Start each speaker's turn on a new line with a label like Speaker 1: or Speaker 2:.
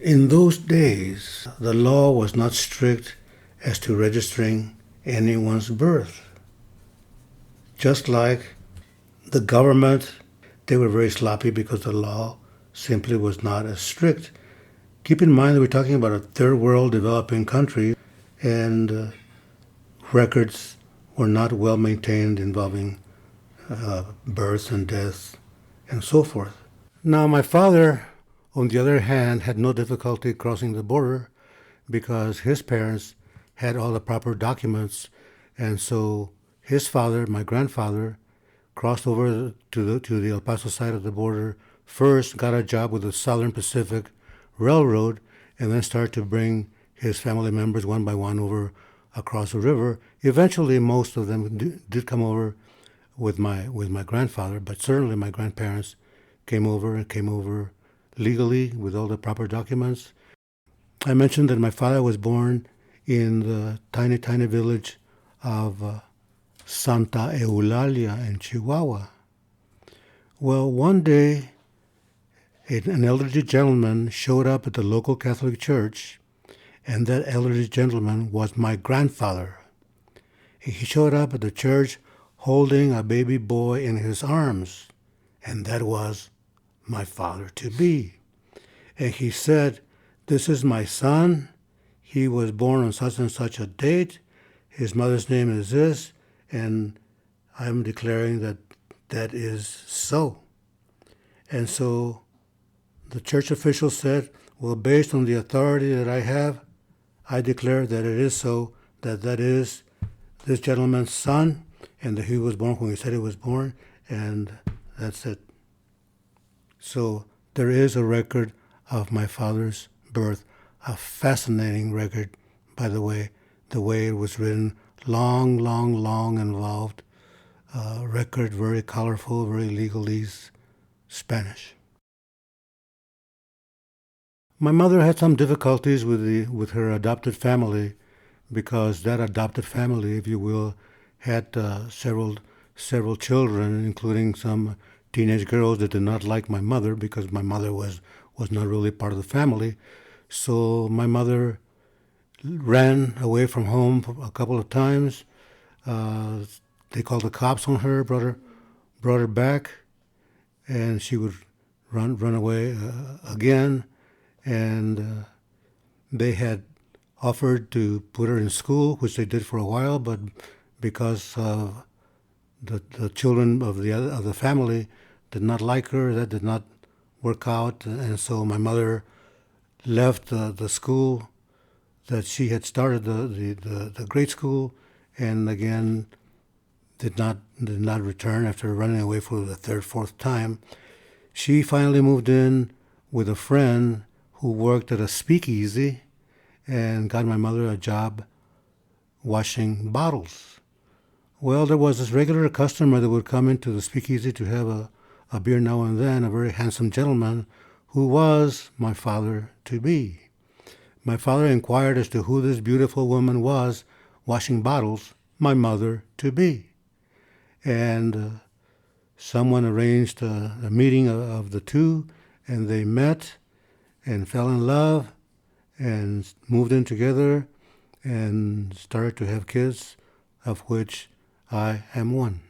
Speaker 1: In those days, the law was not strict as to registering anyone's birth. Just like the government, they were very sloppy because the law simply was not as strict. Keep in mind that we're talking about a third world developing country, and records were not well maintained involving births and deaths and so forth. Now, my father, on the other hand, had no difficulty crossing the border because his parents had all the proper documents, and so his father, my grandfather, crossed over to the El Paso side of the border. First, got a job with the Southern Pacific Railroad, and then started to bring his family members one by one over across the river. Eventually, most of them did come over with my grandfather, but certainly my grandparents came over legally with all the proper documents. I mentioned that my father was born in the tiny, tiny village of Santa Eulalia in Chihuahua. Well, one day, an elderly gentleman showed up at the local Catholic church, and that elderly gentleman was my grandfather. He showed up at the church holding a baby boy in his arms, and that was my father to be. And he said, "This is my son. He was born on such and such a date. His mother's name is this, and I'm declaring that that is so." And so the church official said, "Well, based on the authority that I have, I declare that it is so, that is this gentleman's son, and that he was born when he said he was born, and that's it." So there is a record of my father's birth, a fascinating record, by the way it was written, long, long, long involved record, very colorful, very legalese Spanish. My mother had some difficulties with her adopted family because that adopted family, if you will, had several children, including some teenage girls that did not like my mother because my mother was not really part of the family. So my mother ran away from home a couple of times. They called the cops on her, brought her back, and she would run away again. And they had offered to put her in school, which they did for a while, but because the children of the family did not like her, that did not work out, and so my mother left the school that she had started, the grade school, and again did not return after running away for the third, fourth time. She finally moved in with a friend who worked at a speakeasy and got my mother a job washing bottles. Well, there was this regular customer that would come into the speakeasy to have a beer now and then, a very handsome gentleman who was my father to be. My father inquired as to who this beautiful woman was washing bottles, my mother to be. And someone arranged a meeting of the two, and they met and fell in love and moved in together and started to have kids, of which I am one.